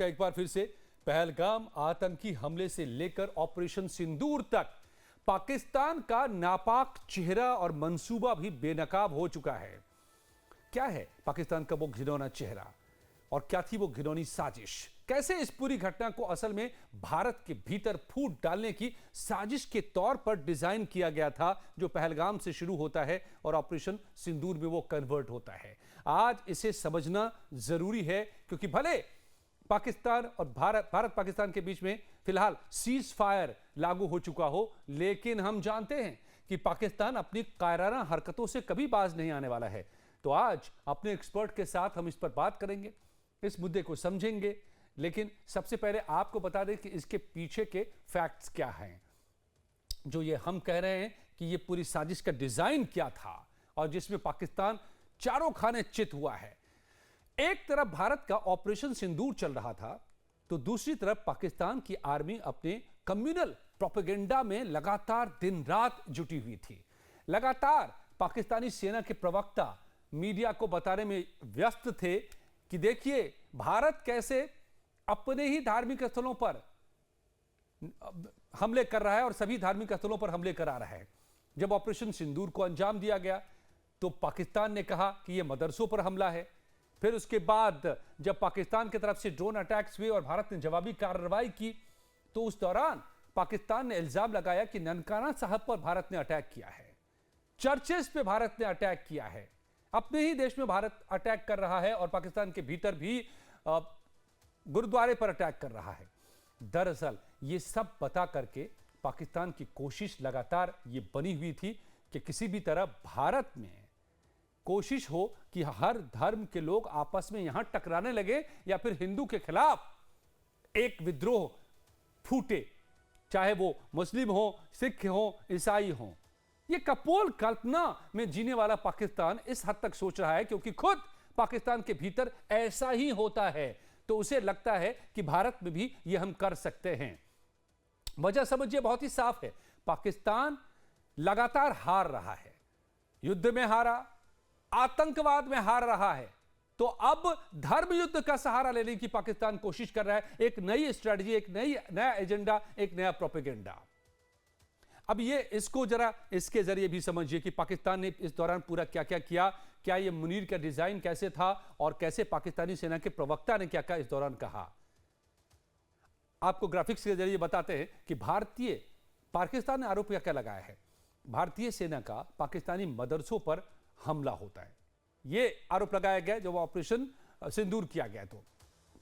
का एक बार फिर से। पहलगाम आतंकी हमले से लेकर ऑपरेशन सिंदूर तक पाकिस्तान का नापाक चेहरा और मंसूबा भी बेनकाब हो चुका है। क्या है पाकिस्तान का वो घिनौना चेहरा और क्या थी वो घिनौनी साजिश? कैसे इस पूरी घटना को असल में भारत के भीतर फूट डालने की साजिश के तौर पर डिजाइन किया गया था, जो पहलगाम से शुरू होता है और ऑपरेशन सिंदूर में वो कन्वर्ट होता है। आज इसे समझना जरूरी है, क्योंकि भले पाकिस्तान और भारत पाकिस्तान के बीच में फिलहाल सीज फायर लागू हो चुका हो, लेकिन हम जानते हैं कि पाकिस्तान अपनी कायराना हरकतों से कभी बाज नहीं आने वाला है। तो आज अपने एक्सपर्ट के साथ हम इस पर बात करेंगे, इस मुद्दे को समझेंगे, लेकिन सबसे पहले आपको बता दें कि इसके पीछे के फैक्ट्स क्या हैं, जो ये हम कह रहे हैं कि ये पूरी साजिश का डिजाइन क्या था और जिसमें पाकिस्तान चारों खाने चित हुआ है। एक तरफ भारत का ऑपरेशन सिंदूर चल रहा था, तो दूसरी तरफ पाकिस्तान की आर्मी अपने कम्युनल प्रोपेगेंडा में लगातार दिन रात जुटी हुई थी। लगातार पाकिस्तानी सेना के प्रवक्ता मीडिया को बताने में व्यस्त थे कि देखिए भारत कैसे अपने ही धार्मिक स्थलों पर हमले कर रहा है और सभी धार्मिक स्थलों पर हमले करा रहा है। जब ऑपरेशन सिंदूर को अंजाम दिया गया तो पाकिस्तान ने कहा कि यह मदरसों पर हमला है। फिर उसके बाद जब पाकिस्तान की तरफ से ड्रोन अटैक्स हुए और भारत ने जवाबी कार्रवाई की, तो उस दौरान पाकिस्तान ने इल्जाम लगाया कि ननकाना साहब पर भारत ने अटैक किया है, चर्चेस पे भारत ने अटैक किया है, अपने ही देश में भारत अटैक कर रहा है और पाकिस्तान के भीतर भी गुरुद्वारे पर अटैक कर रहा है। दरअसल ये सब बता करके पाकिस्तान की कोशिश लगातार ये बनी हुई थी कि किसी भी तरह भारत में कोशिश हो कि हर धर्म के लोग आपस में यहां टकराने लगे या फिर हिंदू के खिलाफ एक विद्रोह फूटे, चाहे वो मुस्लिम हो, सिख हो, ईसाई हो। ये कपोल कल्पना में जीने वाला पाकिस्तान इस हद तक सोच रहा है क्योंकि खुद पाकिस्तान के भीतर ऐसा ही होता है, तो उसे लगता है कि भारत में भी ये हम कर सकते हैं। वजह समझिए बहुत ही साफ है, पाकिस्तान लगातार हार रहा है, युद्ध में हारा, आतंकवाद में हार रहा है, तो अब धर्म युद्ध का सहारा लेने की पाकिस्तान कोशिश कर रहा है। एक नई स्ट्रेटजी, एक नया एजेंडा, एक नया प्रोपेगेंडा। अब ये इसको जरा इसके जरिए भी समझिए कि पाकिस्तान ने इस दौरान पूरा क्या क्या किया, क्या ये मुनीर का डिजाइन कैसे था और कैसे पाकिस्तानी सेना के प्रवक्ता ने क्या क्या इस दौरान कहा। आपको ग्राफिक्स के जरिए बताते हैं कि पाकिस्तान ने आरोप क्या लगाया है, भारतीय सेना का पाकिस्तानी मदरसों पर हमला होता है। यह आरोप लगाया गया जब ऑपरेशन सिंदूर किया गया, तो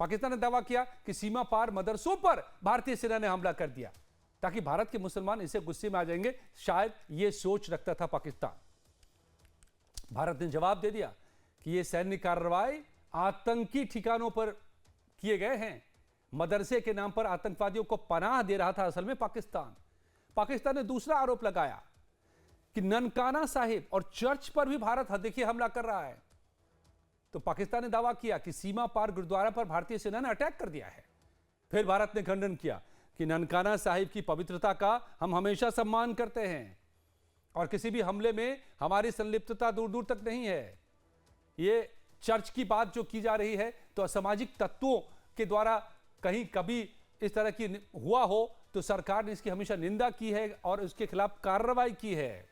पाकिस्तान ने दावा किया कि सीमा पार मदरसों पर भारतीय सेना ने हमला कर दिया ताकि भारत के मुसलमान इसे गुस्से में आ जाएंगे, शायद यह सोच रखता था पाकिस्तान। भारत ने जवाब दे दिया कि यह सैन्य कार्रवाई आतंकी ठिकानों पर किए गए हैं, मदरसे के नाम पर आतंकवादियों को पनाह दे रहा था असल में पाकिस्तान ने दूसरा आरोप लगाया कि ननकाना साहिब और चर्च पर भी भारत देखिए हमला कर रहा है। तो पाकिस्तान ने दावा किया कि सीमा पार गुरुद्वारा पर भारतीय सेना ने अटैक कर दिया है। फिर भारत ने खंडन किया कि ननकाना साहिब की पवित्रता का हम हमेशा सम्मान करते हैं और किसी भी हमले में हमारी संलिप्तता दूर दूर तक नहीं है। ये चर्च की बात जो की जा रही है, तो असामाजिक तत्वों के द्वारा कहीं कभी इस तरह की हुआ हो तो सरकार ने इसकी हमेशा निंदा की है और उसके खिलाफ कार्रवाई की है।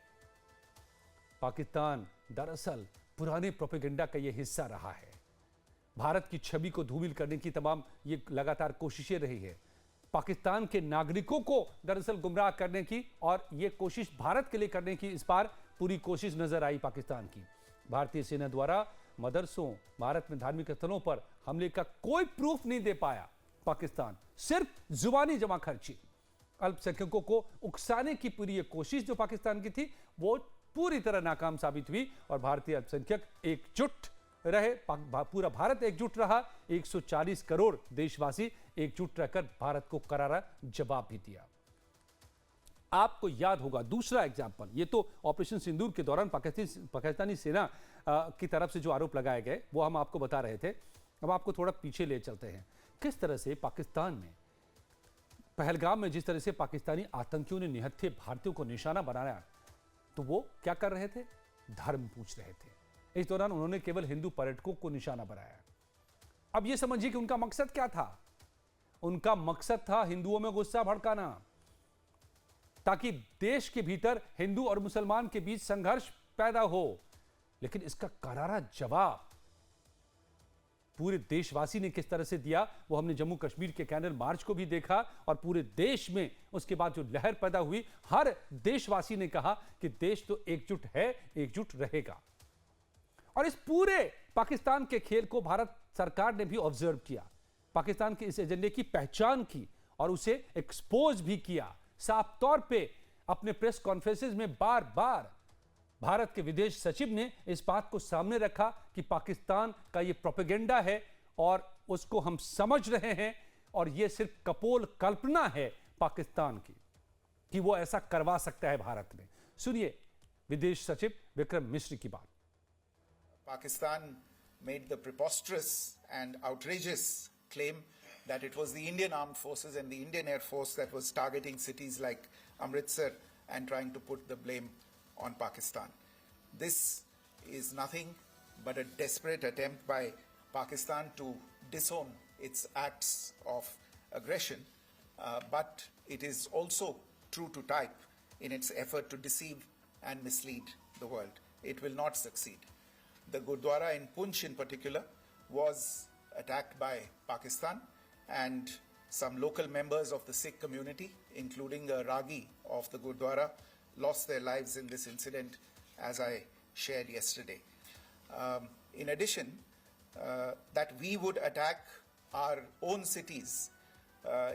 पाकिस्तान दरअसल पुराने प्रोपेगेंडा का यह हिस्सा रहा है। भारत की छवि को धूमिल करने की तमाम ये लगातार कोशिशें रही है, पाकिस्तान के नागरिकों को दरअसल गुमराह करने की, और यह कोशिश भारत के लिए करने की इस बार पूरी कोशिश नजर आई पाकिस्तान की। भारतीय सेना द्वारा मदरसों, भारत में धार्मिक स्थलों पर हमले का कोई प्रूफ नहीं दे पाया पाकिस्तान, सिर्फ जुबानी जमा खर्ची। अल्पसंख्यकों को उकसाने की पूरी ये कोशिश जो पाकिस्तान की थी वो पूरी तरह नाकाम साबित हुई और भारतीय अल्पसंख्यक एकजुट रहे, पूरा भारत एकजुट रहा। 140 करोड़ देशवासी एकजुट रहकर भारत को करारा जवाब भी दिया। आपको याद होगा दूसरा एग्जाम्पल, ये तो ऑपरेशन सिंदूर के दौरान पाकिस्तानी सेना की तरफ से जो आरोप लगाए गए वो हम आपको बता रहे थे। अब आपको थोड़ा पीछे ले चलते हैं, किस तरह से पाकिस्तान में पहलगाम में जिस तरह से पाकिस्तानी आतंकियों ने निहत्थे भारतीयों को निशाना बनाया, तो वो क्या कर रहे थे, धर्म पूछ रहे थे। इस दौरान उन्होंने केवल हिंदू पर्यटकों को निशाना बनाया। अब यह समझिए कि उनका मकसद क्या था, उनका मकसद था हिंदुओं में गुस्सा भड़काना, ताकि देश के भीतर हिंदू और मुसलमान के बीच संघर्ष पैदा हो। लेकिन इसका करारा जवाब पूरे देशवासी ने किस तरह से दिया, वो हमने जम्मू कश्मीर के कैंडल मार्च को भी देखा, और पूरे देश में उसके बाद जो लहर पैदा हुई, हर देशवासी ने कहा कि देश तो एकजुट है, एकजुट रहेगा। और इस पूरे पाकिस्तान के खेल को भारत सरकार ने भी ऑब्जर्व किया, पाकिस्तान के इस एजेंडे की पहचान की और उसे एक्सपोज भी किया। साफ तौर पे अपने प्रेस कॉन्फ्रेंसेस में बार बार भारत के विदेश सचिव ने इस बात को सामने रखा कि पाकिस्तान का यह प्रोपेगेंडा है और उसको हम समझ रहे हैं, और यह सिर्फ कपोल कल्पना है पाकिस्तान की कि वो ऐसा करवा सकता है भारत में। सुनिए विदेश सचिव विक्रम मिश्री की बात। Pakistan made the preposterous and outrageous claim that it was the Indian armed forces and the Indian Air Force that was targeting cities like Amritsar and trying to put the blame on Pakistan. This is nothing but a desperate attempt by Pakistan to disown its acts of aggression, but it is also true to type in its effort to deceive and mislead the world. It will not succeed. The Gurdwara in Poonch in particular was attacked by Pakistan, and some local members of the Sikh community, including a Ragi of the Gurdwara, lost their lives in this incident, as I shared yesterday. In addition, that we would attack our own cities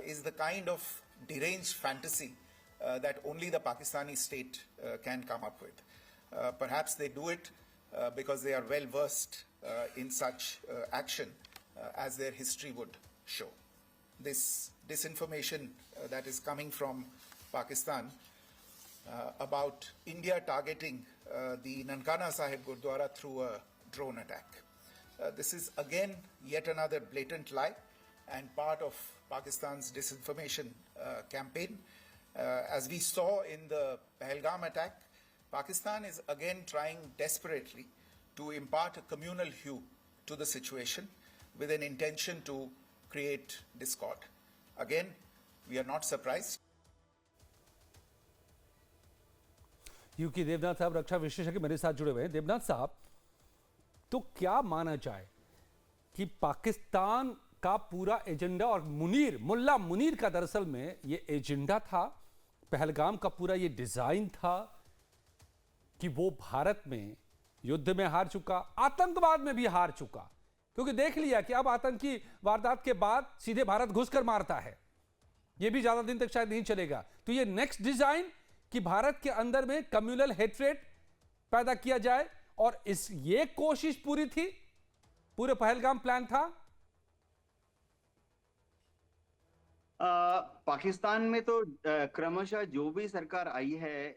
is the kind of deranged fantasy that only the Pakistani state can come up with. Perhaps they do it because they are well versed in such action, as their history would show. This disinformation that is coming from Pakistan about India targeting the Nankana Sahib Gurdwara through a drone attack. This is again yet another blatant lie and part of Pakistan's disinformation campaign. As we saw in the Pahalgam attack, Pakistan is again trying desperately to impart a communal hue to the situation with an intention to create discord. Again, we are not surprised. यूकी देवनाथ साहब रक्षा विशेषज्ञ मेरे साथ जुड़े हुए हैं। देवनाथ साहब, तो क्या माना जाए कि पाकिस्तान का पूरा एजेंडा और मुल्ला मुनीर का दरअसल में ये एजेंडा था, पहलगाम का पूरा ये डिजाइन था कि वो भारत में युद्ध में हार चुका, आतंकवाद में भी हार चुका, क्योंकि देख लिया कि अब आतंकी वारदात के बाद सीधे भारत घुसकर मारता है, ये भी ज्यादा दिन तक शायद नहीं चलेगा। तो ये नेक्स्ट डिजाइन कि भारत के अंदर में कम्युनल हेट्रेट पैदा किया जाए, और ये कोशिश पूरी थी, पूरे पहलगाम प्लान था। पाकिस्तान में तो क्रमशः जो भी सरकार आई है,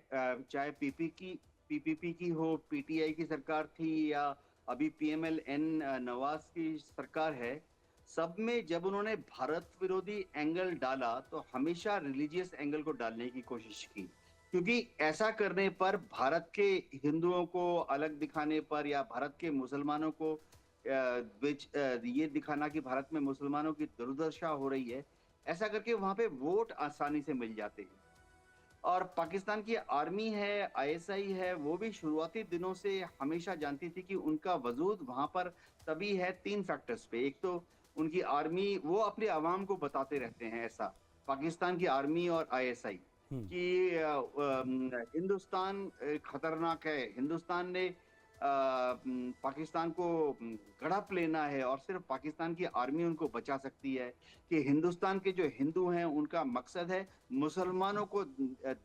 चाहे पीपीपी की हो, पीटीआई की सरकार थी, या अभी पीएमएल-एन नवाज की सरकार है, सब में जब उन्होंने भारत विरोधी एंगल डाला तो हमेशा रिलीजियस एंगल को डालने की कोशिश की, क्योंकि ऐसा करने पर भारत के हिंदुओं को अलग दिखाने पर या भारत के मुसलमानों को ये दिखाना कि भारत में मुसलमानों की दुर्दशा हो रही है, ऐसा करके वहां पे वोट आसानी से मिल जाते हैं। और पाकिस्तान की आर्मी है, आईएसआई है, वो भी शुरुआती दिनों से हमेशा जानती थी कि उनका वजूद वहां पर तभी है 3 फैक्टर्स पे। एक तो उनकी आर्मी, वो अपने अवाम को बताते रहते हैं ऐसा, पाकिस्तान की आर्मी और आईएसआई, कि हिंदुस्तान खतरनाक है, हिंदुस्तान ने पाकिस्तान को गड़प लेना है और सिर्फ पाकिस्तान की आर्मी उनको बचा सकती है, कि हिंदुस्तान के जो हिंदू हैं उनका मकसद है मुसलमानों को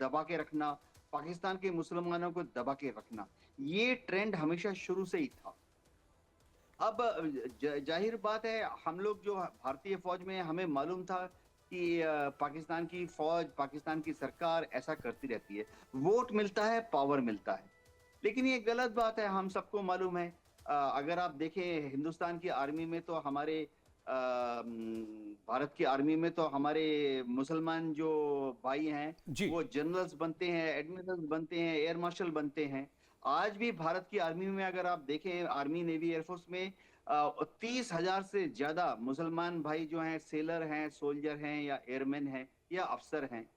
दबा के रखना, पाकिस्तान के मुसलमानों को दबा के रखना। ये ट्रेंड हमेशा शुरू से ही था। अब जाहिर बात है, हम लोग जो भारतीय फौज में, हमें मालूम था कि पाकिस्तान की फौज, पाकिस्तान की सरकार ऐसा करती रहती है, वोट मिलता है, पावर मिलता है, लेकिन ये गलत बात है, हम सबको मालूम है। अगर आप देखें हिंदुस्तान की आर्मी में तो हमारे भारत की आर्मी में तो हमारे मुसलमान जो भाई हैं वो जनरल्स बनते हैं, एडमिरल्स बनते हैं, एयर मार्शल बनते हैं। आज भी भारत की आर्मी में अगर आप देखें, आर्मी, नेवी, एयरफोर्स में 30,000 से ज्यादा मुसलमान भाई जो हैं, सेलर हैं, सोल्जर हैं या एयरमैन हैं या अफसर हैं।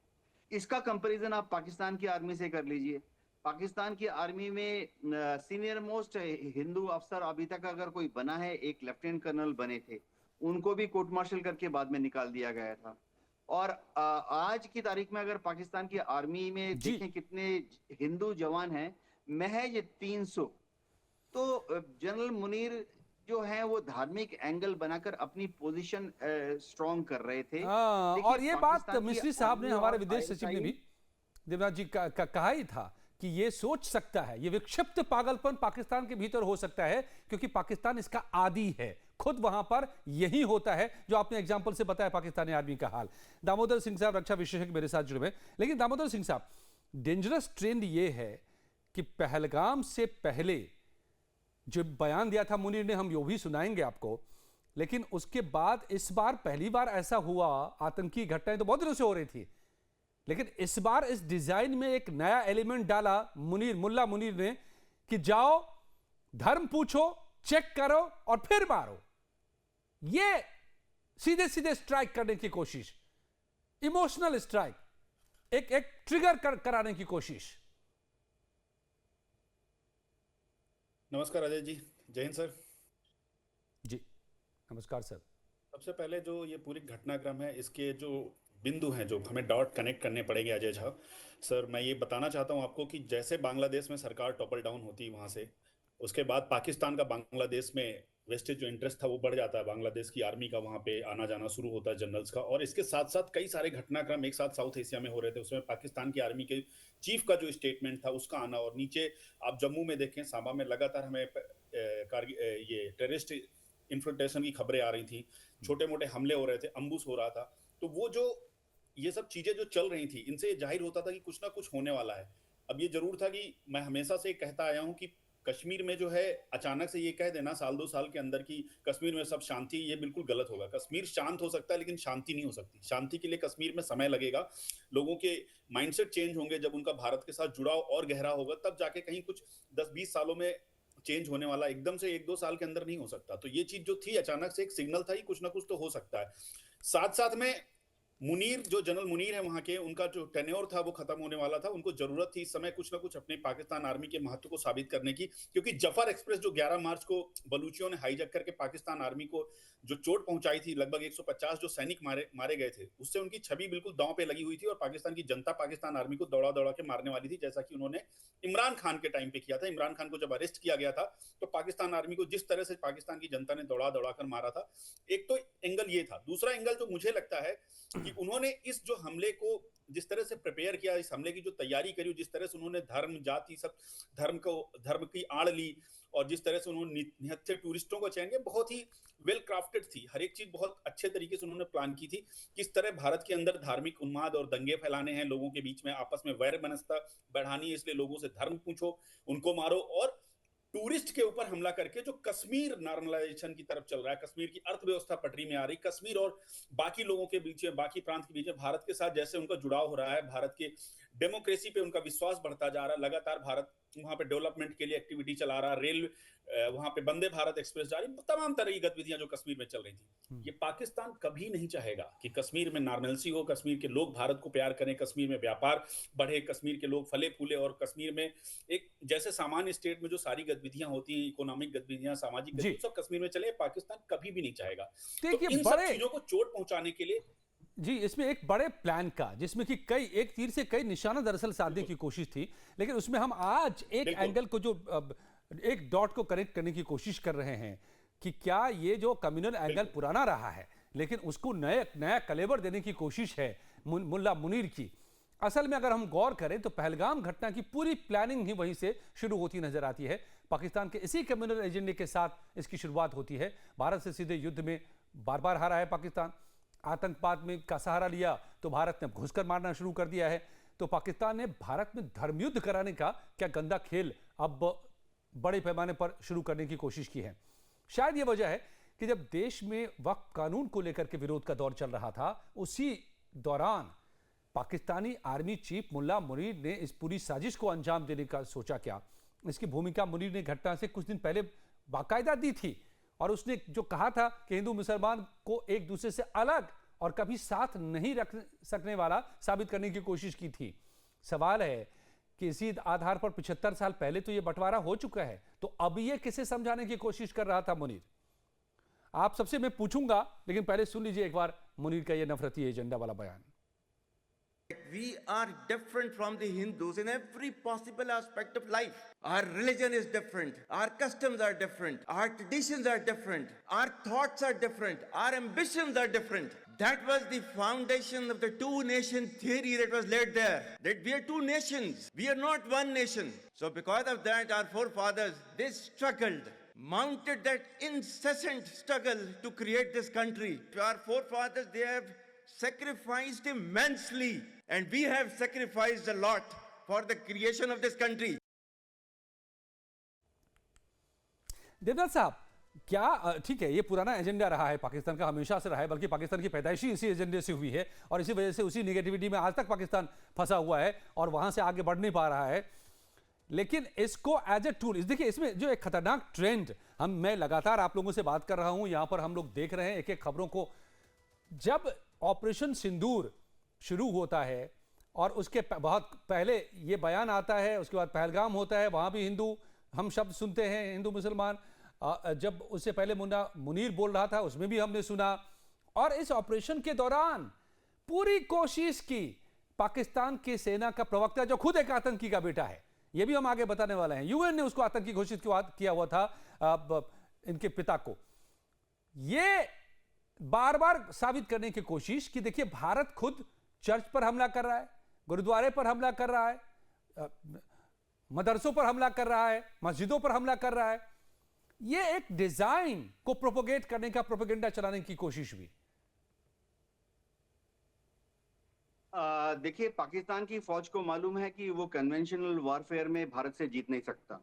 इसका कंपैरिजन आप पाकिस्तान की आर्मी से कर लीजिए। पाकिस्तान की आर्मी में सीनियर मोस्ट हिंदू अफसर अभी तक अगर कोई बना है, एक लेफ्टिनेंट कर्नल बने थे, उनको भी कोर्ट मार्शल करके बाद में निकाल दिया गया था। और आज की तारीख में अगर पाकिस्तान की आर्मी में जी। देखें कितने हिंदू जवान हैं, महज 300। तो जनरल मुनीर जो है वो धार्मिक एंगल बनाकर अपनी पोजीशन स्ट्रांग कर रहे थे। हाँ, देखिए, और ये बात पाकिस्तान की मिस्री साहब ने, आर्मी हमारे और विदेश सचिव ने ISI भी, देवनाथ जी कहा ही था कि ये सोच सकता है, ये विक्षिप्त पागलपन पाकिस्तान के भीतर हो सकता है, क्योंकि पाकिस्तान इसका आदी है, खुद वहां पर यही होता है जो आपने एग्जाम्पल से बताया पाकिस्तानी आर्मी का हाल। दामोदर सिंह साहब रक्षा विशेषज्ञ मेरे साथ जुड़े हुए। लेकिन दामोदर सिंह साहब, डेंजरस ट्रेंड ये है कि पहलगाम से पहले जो बयान दिया था मुनीर ने, हम यो भी सुनाएंगे आपको, लेकिन उसके बाद इस बार पहली बार ऐसा हुआ, आतंकी घटनाएं तो बहुत दिनों से हो रही थी, लेकिन इस बार इस डिजाइन में एक नया एलिमेंट डाला मुल्ला मुनीर ने कि जाओ, धर्म पूछो, चेक करो और फिर मारो। ये सीधे सीधे स्ट्राइक करने की कोशिश, इमोशनल स्ट्राइक, एक ट्रिगर कराने की कोशिश। नमस्कार अजय जी, जय हिंद सर। जी नमस्कार सर। सबसे पहले जो ये पूरी घटनाक्रम है, इसके जो बिंदु हैं जो हमें डॉट कनेक्ट करने पड़ेंगे अजय झा सर, मैं ये बताना चाहता हूँ आपको कि जैसे बांग्लादेश में सरकार टॉपल डाउन होती वहाँ से, उसके बाद पाकिस्तान का बांग्लादेश में वेस्टेज जो इंटरेस्ट था वो बढ़ जाता है, बांग्लादेश की आर्मी का वहाँ पे आना जाना शुरू होता है, जनरल्स का। और इसके साथ साथ कई सारे घटनाक्रम एक साथ साउथ एशिया में हो रहे थे, उसमें पाकिस्तान की आर्मी के चीफ का जो स्टेटमेंट था उसका आना, और नीचे आप जम्मू में देखें, सांबा में लगातार हमें ये टेररिस्ट इन्फिल्ट्रेशन की खबरें आ रही थी, छोटे मोटे हमले हो रहे थे, अम्बुश हो रहा था। तो वो जो ये सब चीजें जो चल रही थी, इनसे जाहिर होता था कि कुछ ना कुछ होने वाला है। अब ये जरूर था कि मैं हमेशा से कहता आया हूं कि कश्मीर में जो है अचानक से ये कह देना साल 2 साल के अंदर की कश्मीर में सब शांति, ये बिल्कुल गलत होगा। कश्मीर शांत हो सकता है लेकिन शांति नहीं हो सकती। शांति के लिए कश्मीर में समय लगेगा, लोगों के माइंडसेट चेंज होंगे, जब उनका भारत के साथ जुड़ाव और गहरा होगा तब जाके कहीं कुछ 10-20 सालों में चेंज होने वाला, एकदम से 1-2 साल के अंदर नहीं हो सकता। तो ये चीज जो थी अचानक से एक सिग्नल था, कुछ ना कुछ तो हो सकता है। साथ साथ में मुनीर, जो जनरल मुनीर है वहां के, उनका जो टेन्योर था वो खत्म होने वाला था, उनको जरूरत थी इस समय कुछ ना कुछ अपने पाकिस्तान आर्मी के महत्व को साबित करने की, क्योंकि जफर एक्सप्रेस जो 11 मार्च को बलूचियों ने हाईजैक करके पाकिस्तान आर्मी को जो चोट पहुंचाई थी, लगभग 150 जो सैनिक मारे गए थे, उससे उनकी छवि बिल्कुल दांव पे लगी हुई थी और पाकिस्तान की जनता पाकिस्तान आर्मी को दौड़ा दौड़ा के मारने वाली थी, जैसा कि उन्होंने इमरान खान के टाइम पे किया था। इमरान खान को जब अरेस्ट किया गया था तो पाकिस्तान आर्मी को जिस तरह से पाकिस्तान की जनता ने दौड़ा दौड़ा कर मारा था, एक तो एंगल ये था। दूसरा एंगल जो मुझे लगता है कि उन्होंने इस जो हमले को जिस तरह से प्रिपेयर किया, इस हमले की जो तैयारी करी, जिस तरह से उन्होंने धर्म जाति सब धर्म की आड़ ली, और जिस तरह से उन्होंने निहत्थे टूरिस्टों को चयन किया, बहुत ही वेल क्राफ्टेड थी। हर एक चीज बहुत अच्छे तरीके से उन्होंने प्लान की थी, किस तरह भारत के अंदर धार्मिक उन्माद और दंगे फैलाने हैं, लोगों के बीच में आपस में वैर मनस्ता बढ़ानी है, इसलिए लोगों से धर्म पूछो, उनको मारो, और टूरिस्ट के ऊपर हमला करके जो कश्मीर नॉर्मलाइजेशन की तरफ चल रहा है, कश्मीर की अर्थव्यवस्था पटरी में आ रही, कश्मीर और बाकी लोगों के बीच में, बाकी प्रांत के बीच में भारत के साथ जैसे उनका जुड़ाव हो रहा है, भारत के डेमोक्रेसी पे उनका विश्वास बढ़ता जा रहा है, लगातार भारत वहां पे डेवलपमेंट के लिए एक्टिविटी चला रहा, रेल वहां पे वंदे भारत एक्सप्रेस जारी, तमाम तरह की गतिविधियां जो कश्मीर में चल रही थी। ये पाकिस्तान कभी नहीं चाहेगा कि कश्मीर में नॉर्मलसी हो, कश्मीर के लोग भारत को प्यार करें, कश्मीर में व्यापार बढ़े, कश्मीर के लोग फले फूले, और कश्मीर में एक जैसे सामान्य स्टेट में जो सारी गतिविधियां होती हैं, इकोनॉमिक गतिविधियां, सामाजिक गतिविधियां, सब कश्मीर में चले, पाकिस्तान कभी भी नहीं चाहेगा। तो इन सब चीजों को चोट पहुंचाने के लिए जी, इसमें एक बड़े प्लान का, जिसमें कि कई, एक तीर से कई निशाना दरअसल साधने की कोशिश थी, लेकिन उसमें हम आज एक एंगल को, जो एक डॉट को कनेक्ट करने की कोशिश कर रहे हैं कि क्या ये जो कम्युनल एंगल पुराना रहा है, लेकिन उसको नया कलेवर देने की कोशिश है मुल्ला मुनीर की। असल में अगर हम गौर करें तो पहलगाम घटना की पूरी प्लानिंग ही वहीं से शुरू होती नजर आती है। पाकिस्तान के इसी कम्युनल एजेंडे के साथ इसकी शुरुआत होती है। भारत से सीधे युद्ध में बार बार हारा है पाकिस्तान, आतंकवाद में का सहारा लिया तो भारत ने घुसकर मारना शुरू कर दिया है। तो पाकिस्तान ने भारत में धर्मयुद्ध कराने का क्या गंदा खेल अब बड़े पैमाने पर शुरू करने की कोशिश की है। शायद ये वजह है कि जब देश में वक्फ कानून को लेकर के विरोध का दौर चल रहा था, उसी दौरान पाकिस्तानी आर्मी चीफ मुल्ला मुनीर ने इस पूरी साजिश को अंजाम देने का सोचा। क्या इसकी भूमिका मुनीर ने घटना से कुछ दिन पहले बाकायदा दी थी, और उसने जो कहा था कि हिंदू मुसलमान को एक दूसरे से अलग और कभी साथ नहीं रख सकने वाला साबित करने की कोशिश की थी। सवाल है कि इसी आधार पर 75 साल पहले तो यह बंटवारा हो चुका है, तो अब यह किसे समझाने की कोशिश कर रहा था मुनीर? आप सबसे मैं पूछूंगा, लेकिन पहले सुन लीजिए एक बार मुनीर का यह नफरती एजेंडा वाला बयान। We are different from the Hindus in every possible aspect of life. Our religion is different. Our customs are different. Our traditions are different. Our thoughts are different. Our ambitions are different. That was the foundation of the two-nation theory that was laid there. That we are two nations. We are not one nation. So because of that, our forefathers, they struggled, mounted that incessant struggle to create this country. Our forefathers, they have sacrificed immensely, and we have sacrificed a lot for the creation of this country. Devdutt साहब, क्या ठीक है, ये पुराना agenda रहा है पाकिस्तान का, हमेशा से रहा है, बल्कि पाकिस्तान की पैदाइश ही इसी एजेंडे से हुई है और इसी वजह से उसी नेगेटिविटी में आज तक पाकिस्तान फंसा हुआ है और वहां से आगे बढ़ नहीं पा रहा है। लेकिन इसको एज ए टूल, देखिए इसमें जो एक खतरनाक ट्रेंड, मैं लगातार आप लोगों से बात कर रहा हूं, यहां पर हम लोग देख रहे हैं एक एक खबरों को। जब ऑपरेशन सिंदूर शुरू होता है और उसके बहुत पहले ये बयान आता है, उसके बाद पहलगाम होता है, वहां भी हिंदू हम शब्द सुनते हैं, हिंदू मुसलमान। जब उससे पहले मुनीर बोल रहा था उसमें भी हमने सुना। और इस ऑपरेशन के दौरान पूरी कोशिश की पाकिस्तान की सेना का प्रवक्ता, जो खुद एक आतंकी का बेटा है, ये भी हम आगे बताने वाले हैं, यूएन ने उसको आतंकी घोषित किया हुआ था इनके पिता को, ये बार बार साबित करने की कोशिश कि देखिए भारत खुद चर्च पर हमला कर रहा है, गुरुद्वारे पर हमला कर रहा है, मदरसों पर हमला कर रहा है, मस्जिदों पर हमला कर रहा है। ये एक डिजाइन को प्रोपोगेट करने का, प्रोपेगेंडा चलाने की कोशिश हुई। देखिए, पाकिस्तान की फौज को मालूम है कि वो कन्वेंशनल वॉरफेयर में भारत से जीत नहीं सकता,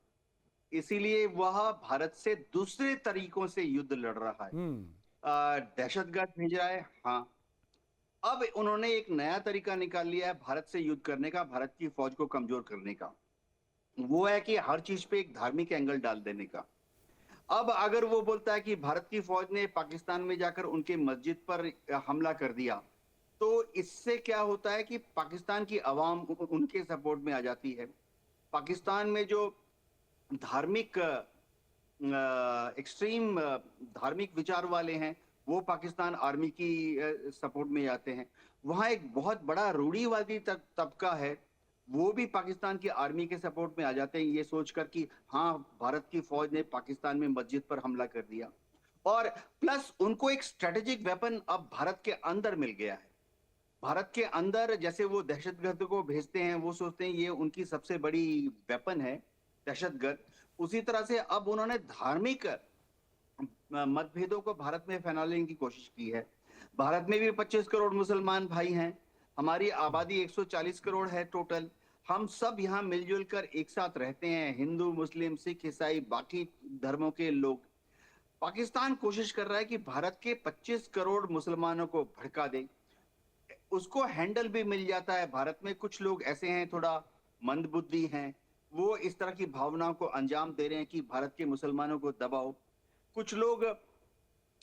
इसीलिए वह भारत से दूसरे तरीकों से युद्ध लड़ रहा है। दहशतगर्द भेज रहा है। हाँ, अब उन्होंने एक नया तरीका निकाल लिया है भारत से युद्ध करने का, भारत की फौज को कमजोर करने का। वो है कि हर चीज पे एक धार्मिक एंगल डाल देने का। अब अगर वो बोलता है कि भारत की फौज ने पाकिस्तान में जाकर उनके मस्जिद पर हमला कर दिया, तो इससे क्या होता है कि पाकिस्तान की आवाम उनके सपोर्ट में आ जाती है। पाकिस्तान में जो धार्मिक एक्सट्रीम धार्मिक विचार वाले हैं, वो पाकिस्तान आर्मी की सपोर्ट में जाते हैं। वहां एक बहुत बड़ा रूढ़िवादी तबका है, वो भी पाकिस्तान की आर्मी के सपोर्ट में आ जाते हैं, ये सोचकर कि हाँ, भारत की फौज ने पाकिस्तान में मस्जिद पर हमला कर दिया। और प्लस उनको एक स्ट्रेटेजिक वेपन अब भारत के अंदर मिल गया है। भारत के अंदर जैसे वो दहशतगर्द को भेजते हैं, वो सोचते हैं ये उनकी सबसे बड़ी वेपन है दहशतगर्द, उसी तरह से अब उन्होंने धार्मिक मतभेदों को भारत में फैलाने की कोशिश की है। भारत में भी 25 करोड़ मुसलमान भाई हैं, हमारी आबादी 140 करोड़ है टोटल। हम सब यहाँ मिलजुल कर एक साथ रहते हैं, हिंदू, मुस्लिम, सिख, ईसाई, बाकी धर्मों के लोग। पाकिस्तान कोशिश कर रहा है कि भारत के 25 करोड़ मुसलमानों को भड़का दे, उसको हैंडल भी मिल जाता है। भारत में कुछ लोग ऐसे हैं, थोड़ा मंदबुद्धि हैं, वो इस तरह की भावनाओं को अंजाम दे रहे हैं कि भारत के मुसलमानों को दबाओ। कुछ लोग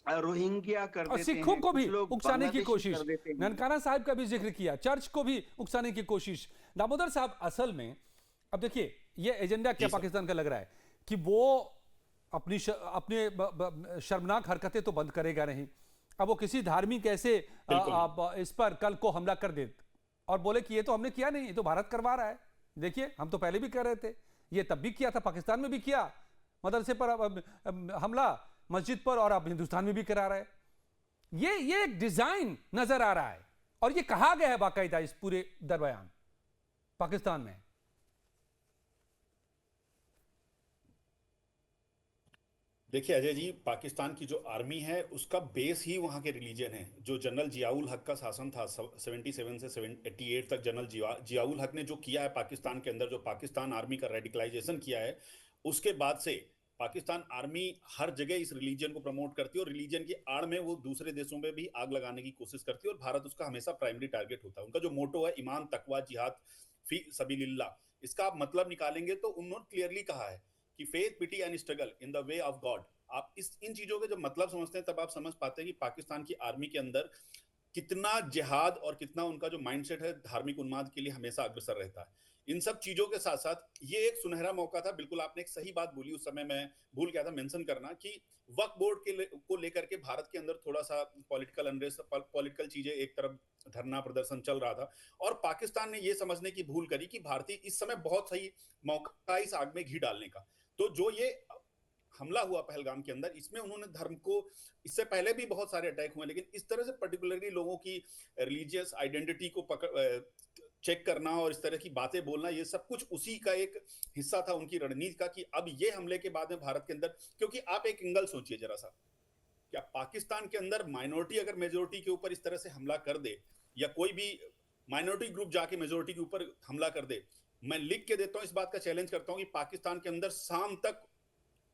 रोहिंग्या कर देते हैं, सिखों को भी उकसाने की बांग्लादेशी कोशिश, कर देते हैं। ननकाना साहिब का भी जिक्र किया, चर्च को भी उकसाने की कोशिश। दामोदर साहब, असल में अब देखिए ये एजेंडा क्या पाकिस्तान का लग रहा है कि वो अपनी शर्मनाक हरकतें तो बंद करेगा नहीं। अब वो किसी धार्मिक ऐसे इस पर कल को हमला कर दे और बोले कि ये तो हमने किया नहीं, ये तो भारत करवा रहा है, देखिए हम तो पहले भी कर रहे थे, ये तब भी किया था, पाकिस्तान में भी किया, मदरसे पर हमला, मस्जिद पर, और अब हिंदुस्तान में भी करा रहा है। ये एक डिजाइन नजर आ रहा है और ये कहा गया है बाकायदा इस पूरे दरबयान पाकिस्तान में। देखिए अजय जी, पाकिस्तान की जो आर्मी है उसका बेस ही वहाँ के रिलीजन है। जो जनरल जियाउल हक का शासन था 77 से 88 तक, जनरल जियाउल हक ने जो किया है पाकिस्तान के अंदर, जो पाकिस्तान आर्मी का रेडिकलाइजेशन किया है, उसके बाद से पाकिस्तान आर्मी हर जगह इस रिलीजन को प्रमोट करती है और रिलीजन की आड़ में वो दूसरे देशों में भी आग लगाने की कोशिश करती है और भारत उसका हमेशा प्राइमरी टारगेट होता है। उनका जो मोटो है ईमान, तकवा, जिहाद फी सबीलिल्लाह, इसका आप मतलब निकालेंगे तो उन्होंने क्लियरली कहा है कि faith, pity and struggle in the way of God आप इस इन चीजों के जब मतलब समझते हैं तब आप समझ पाते हैं कि पाकिस्तान की आर्मी के अंदर कितना जिहाद और कितना उनका जो माइंडसेट है धार्मिक उन्माद के लिए हमेशा अग्रसर रहता है। इन सब चीजों के साथ साथ ये एक सुनहरा मौका था। बिल्कुल आपने एक सही बात बोली, उस समय मैं भूल गया था मेंशन करना कि वक्फ बोर्ड को लेकर के भारत के अंदर थोड़ा सा पॉलिटिकल अनरेस्ट, पॉलिटिकल चीजें एक तरफ, धरना प्रदर्शन चल रहा था और पाकिस्तान ने ये समझने की भूल करी कि भारतीय इस समय बहुत सही मौका है इस आग में घी डालने का। तो जो ये हमला हुआ पहलगाम के अंदर, इसमें उन्होंने धर्म को, इससे पहले भी बहुत सारे अटैक हुए लेकिन इस तरह से पर्टिकुलरली लोगों की रिलीजियस आइडेंटिटी को चेक करना और इस तरह की बातें बोलना, ये सब कुछ उसी का एक हिस्सा था उनकी रणनीति का कि अब ये हमले के बाद में भारत के अंदर, क्योंकि आप एक एंगल सोचिए जरा सा, क्या पाकिस्तान के अंदर माइनॉरिटी अगर मेजोरिटी के ऊपर इस तरह से हमला कर दे या कोई भी माइनॉरिटी ग्रुप जाके मेजोरिटी के ऊपर हमला कर दे, मैं लिख के देता हूं, इस बात का चैलेंज करता हूं कि पाकिस्तान के अंदर शाम तक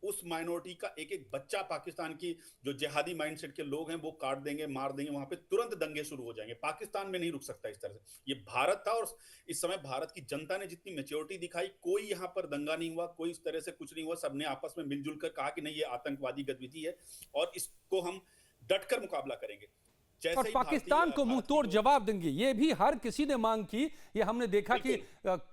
उस माइनॉरिटी का एक एक बच्चा, पाकिस्तान की जो जिहादी माइंडसेट के लोग हैं वो काट देंगे, मार देंगे, वहां पे तुरंत दंगे शुरू हो जाएंगे। पाकिस्तान में नहीं रुक सकता इस तरह से। ये भारत था और इस समय भारत की जनता ने जितनी मैच्योरिटी दिखाई, कोई यहाँ पर दंगा नहीं हुआ, कोई इस तरह से कुछ नहीं हुआ। सबने आपस में मिलजुल कर कहा कि नहीं, ये आतंकवादी गतिविधि है और इसको हम डटकर मुकाबला करेंगे। और पाकिस्तान को मुंह तोड़ जवाब देंगे, ये भी हर किसी ने मांग की। ये हमने देखा कि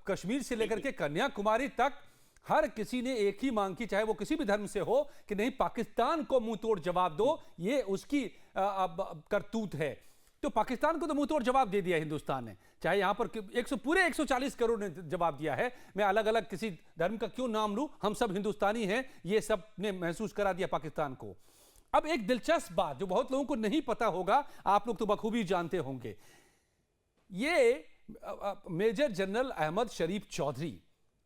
कश्मीर से लेकर के कन्याकुमारी तक हर किसी ने एक ही मांग की, चाहे वो किसी भी धर्म से हो, कि नहीं, पाकिस्तान को मुंह तोड़ जवाब दो, ये उसकी करतूत है। तो पाकिस्तान को तो मुंह तोड़ जवाब दे दिया हिंदुस्तान ने, चाहे यहां पर पूरे 140 करोड़ ने जवाब दिया है। मैं अलग अलग किसी धर्म का क्यों नाम लूं, हम सब हिंदुस्तानी हैं, ये सब ने महसूस करा दिया पाकिस्तान को। अब एक दिलचस्प बात जो बहुत लोगों को नहीं पता होगा, आप लोग तो बखूबी जानते होंगे, ये मेजर जनरल अहमद शरीफ चौधरी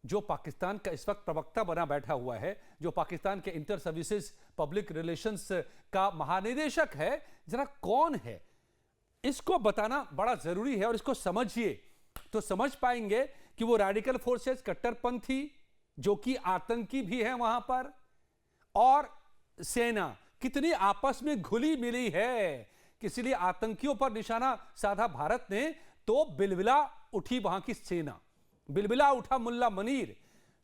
जो पाकिस्तान का इस वक्त प्रवक्ता बना बैठा हुआ है, जो पाकिस्तान के इंटर सर्विसेज पब्लिक रिलेशंस का महानिदेशक है, जरा कौन है इसको बताना बड़ा जरूरी है। और इसको समझिए तो समझ पाएंगे कि वो रेडिकल फोर्सेस, कट्टरपंथी जो कि आतंकी भी है वहां पर, और सेना कितनी आपस में घुली मिली है। इसलिए आतंकियों पर निशाना साधा भारत ने तो बिलबिला उठी वहां की सेना, बिलबिला उठा मुल्ला मनीर।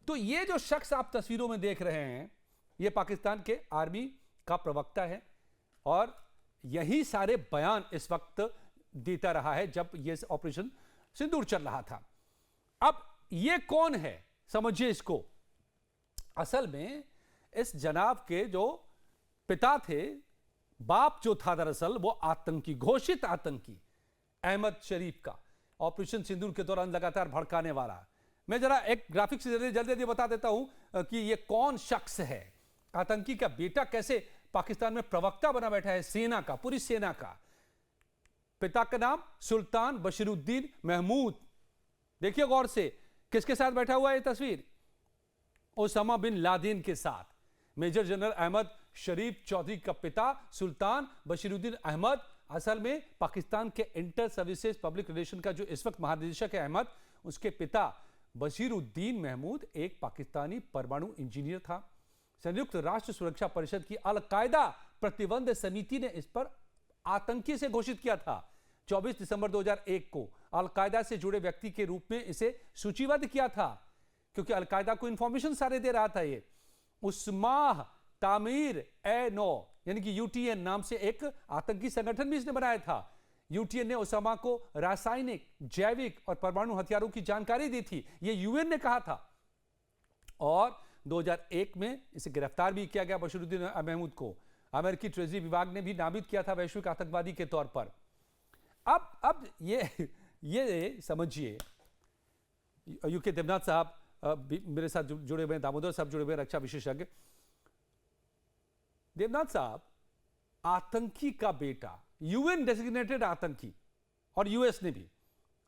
तो ये जो शख्स आप तस्वीरों में देख रहे हैं, ये पाकिस्तान के आर्मी का प्रवक्ता है और यही सारे बयान इस वक्त देता रहा है जब ये ऑपरेशन सिंदूर चल रहा था। अब ये कौन है, समझिए इसको। असल में इस जनाब के जो पिता थे, बाप जो था दरअसल वो आतंकी, घोषित आतंकी अहमद शरीफ का, ऑपरेशन सिंदूर के दौरान लगातार भड़काने वाला। मैं जरा एक ग्राफिक्स से जल्दी बता देता हूं कि ये कौन शख्स है। आतंकी का बेटा कैसे पाकिस्तान में प्रवक्ता बना बैठा है सेना का, पूरी सेना का। पिता का नाम सुल्तान बशीरुद्दीन महमूद। देखिए गौर से, किसके साथ बैठा हुआ है ये तस्वीर? ओसामा बिन लादेन के साथ। मेजर जनरल अहमद शरीफ चौधरी का पिता सुल्तान बशीरुद्दीन अहमद असल में पाकिस्तान के इंटर सर्विसेज पब्लिक रिलेशन का जो इस वक्त महानिदेशक है अहमद, उसके पिता बशीरुद्दीन महमूद एक पाकिस्तानी परमाणु इंजीनियर था। संयुक्त राष्ट्र सुरक्षा परिषद की अल-कायदा प्रतिबंध समिति ने इस पर आतंकी से घोषित किया था। 24 दिसंबर 2001 को अल-कायदा से जुड़े व्यक्ति के रूप में इसे सूचीबद्ध किया था, क्योंकि अल-कायदा को इंफॉर्मेशन सारे दे रहा था। ये उस्माह तामीर ए नो यानी कि यूटीएन नाम से एक आतंकी संगठन भी इसने बनाया था। यूटीएन ने ओसामा को रासायनिक, जैविक और परमाणु हथियारों की जानकारी दी थी, यह यूएन ने कहा था। और 2001 में इसे गिरफ्तार भी किया गया बशीरुद्दीन महमूद को। अमेरिकी ट्रेजरी विभाग ने भी नामित किया था वैश्विक आतंकवादी के तौर पर। अब ये समझिए, यूके देवनाथ साहब मेरे साथ जुड़े हुए, दामोदर साहब जुड़े हुए, रक्षा विशेषज्ञ। देवनाथ साहब, आतंकी का बेटा, यूएन डेजिग्नेटेड आतंकी, और यूएस ने भी,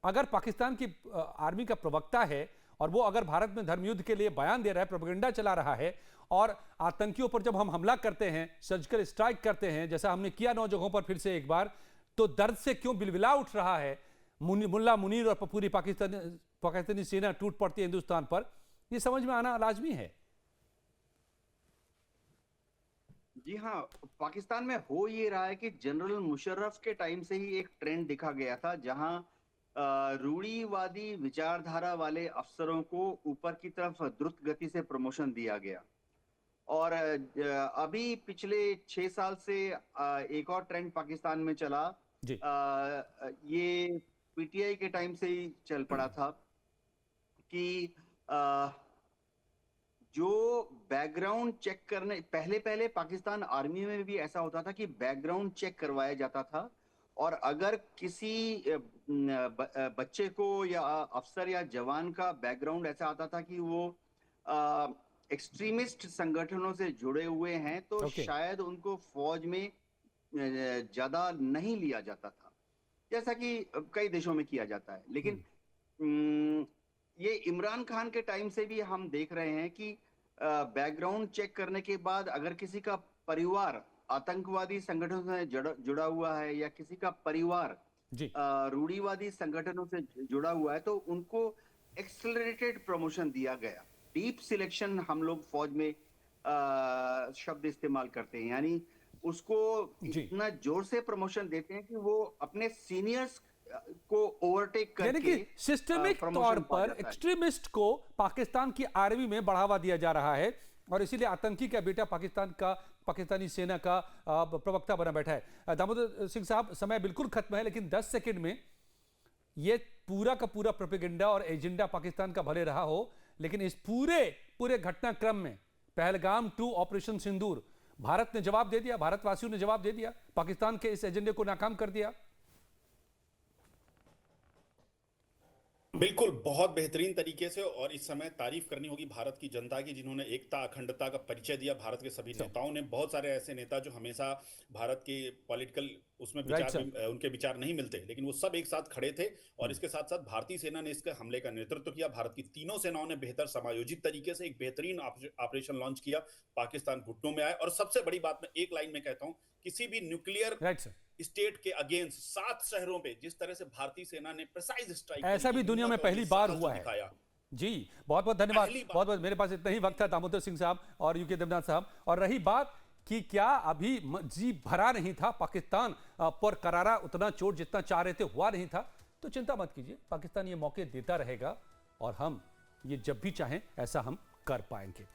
अगर पाकिस्तान की आर्मी का प्रवक्ता है और वो अगर भारत में धर्मयुद्ध के लिए बयान दे रहा है, प्रोपेगेंडा चला रहा है, और आतंकियों पर जब हम हमला करते हैं, सर्जिकल स्ट्राइक करते हैं, जैसा हमने किया 9 जगहों पर फिर से एक बार, तो दर्द से क्यों बिलबिला उठ रहा है मुल्ला मुनीर और पूरी पाकिस्तानी सेना टूट पड़ती है हिंदुस्तान पर, यह समझ में आना लाजमी है। जी हाँ, पाकिस्तान में हो ये रहा है कि जनरल मुशर्रफ के टाइम से ही एक ट्रेंड दिखा गया था, जहां रूढ़िवादी विचारधारा वाले अफसरों को ऊपर की तरफ द्रुत गति से प्रमोशन दिया गया। और अभी पिछले 6 साल से एक और ट्रेंड पाकिस्तान में चला। जी। ये पीटीआई के टाइम से ही चल पड़ा था कि जो बैकग्राउंड चेक करने पहले पाकिस्तान आर्मी में भी ऐसा होता था कि बैकग्राउंड चेक करवाया जाता था, और अगर किसी बच्चे को या अफसर या जवान का बैकग्राउंड ऐसा आता था कि वो एक्सट्रीमिस्ट संगठनों से जुड़े हुए हैं तो शायद उनको फौज में ज्यादा नहीं लिया जाता था, जैसा कि कई देशों में किया जाता है। लेकिन ये इमरान खान के टाइम से भी हम देख रहे हैं कि बैकग्राउंड चेक करने के बाद अगर किसी का परिवार आतंकवादी संगठनों से जुड़ा हुआ है या किसी का परिवार रूढ़िवादी संगठनों से जुड़ा हुआ है तो उनको एक्सेलरेटेड प्रमोशन दिया गया। डीप सिलेक्शन हम लोग फौज में शब्द इस्तेमाल करते हैं, यानी उसको इतना जोर से प्रमोशन देते हैं कि वो अपने सीनियर्स को ओवरटेक करके, यानी कि सिस्टमिक तौर पर एक्सट्रीमिस्ट को पाकिस्तान की आर्मी में बढ़ावा दिया जा रहा है, और इसीलिए आतंकी का बेटा पाकिस्तानी सेना का प्रवक्ता बना बैठा है। दामोदर सिंह साहब, समय बिल्कुल खत्म है, लेकिन 10 सेकंड में ये पूरा का पूरा प्रोपेगेंडा और एजेंडा पाकिस्तान का भले रहा हो, लेकिन इस पूरे घटनाक्रम में पहलगाम टू ऑपरेशन सिंदूर भारत ने जवाब दे दिया, भारतवासियों ने जवाब दे दिया, पाकिस्तान के इस एजेंडे को नाकाम कर दिया। बिल्कुल, बहुत बेहतरीन तरीके से, और इस समय तारीफ करनी होगी भारत की जनता की जिन्होंने एकता अखंडता का परिचय दिया। भारत के सभी नेताओं ने, बहुत सारे ऐसे नेता जो हमेशा भारत के पॉलिटिकल उसमें विचार उनके विचार नहीं मिलते, लेकिन वो सब एक साथ खड़े थे, और इसके साथ साथ भारतीय सेना ने इसके हमले का नेतृत्व किया। भारत की तीनों सेनाओं ने बेहतर समायोजित तरीके से एक बेहतरीन ऑपरेशन लॉन्च किया, पाकिस्तान घुटनों में आए। और सबसे बड़ी बात मैं एक लाइन में कहता हूं, किसी भी न्यूक्लियर स्टेट के अगेंस्ट 7 शहरों पे जिस तरह से भारतीय सेना ने प्रिसाइज स्ट्राइक, ऐसा भी दुनिया में पहली बार हुआ है। जी, बहुत बहुत धन्यवाद। बहुत बहुत, मेरे पास इतना ही वक्त था दामोदर सिंह साहब और यूके देवनाथ साहब। और रही बात कि क्या अभी जी भरा नहीं था, पाकिस्तान पर करारा उतना चोट जितना चाह रहे थे हुआ नहीं था, तो चिंता मत कीजिए, पाकिस्तान ये मौके देता रहेगा और हम ये जब भी चाहें ऐसा हम कर पाएंगे।